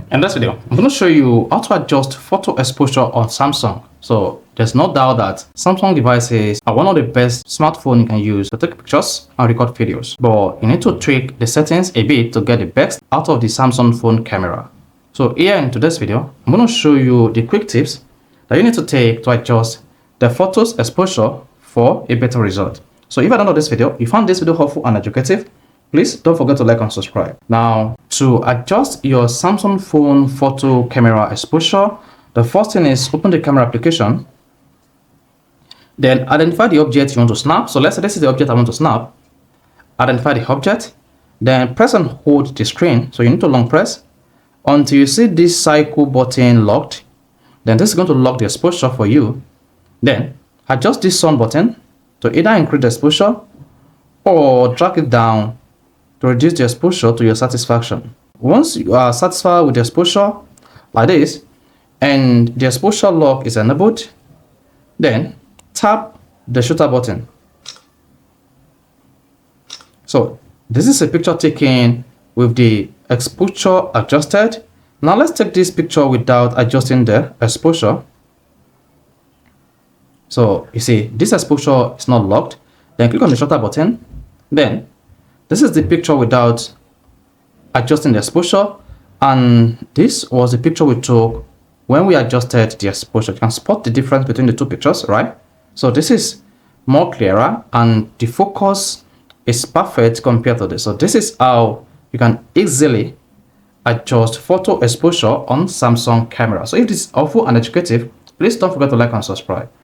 In this video, I'm going to show you how to adjust photo exposure on Samsung. So there's no doubt that Samsung devices are one of the best smartphones you can use to take pictures and record videos. But you need to tweak the settings a bit to get the best out of the Samsung phone camera. So here in today's video, I'm going to show you the quick tips that you need to take to adjust the photos exposure for a better result. So if I don't know this video, you found this video helpful and educative, please don't forget to like and subscribe. Now, to adjust your Samsung phone photo camera exposure, the first thing is open the camera application. Then identify the object you want to snap. So let's say this is the object I want to snap. Identify the object. Then press and hold the screen. So you need to long press until you see this cycle button locked. Then this is going to lock the exposure for you. Then adjust this sun button to either increase the exposure or drag it down to reduce the exposure to your satisfaction. Once you are satisfied with the exposure like this and the exposure lock is enabled, then tap the shutter button. So this is a picture taken with the exposure adjusted. Now let's take this picture without adjusting the exposure. So you see this exposure is not locked. Then click on the shutter button. Then this is the picture without adjusting the exposure, and this was the picture we took when we adjusted the exposure. You can spot the difference between the two pictures, right? So this is more clearer and the focus is perfect compared to this. So this is how you can easily adjust photo exposure on Samsung camera. So if this is helpful and educative, please don't forget to like and subscribe.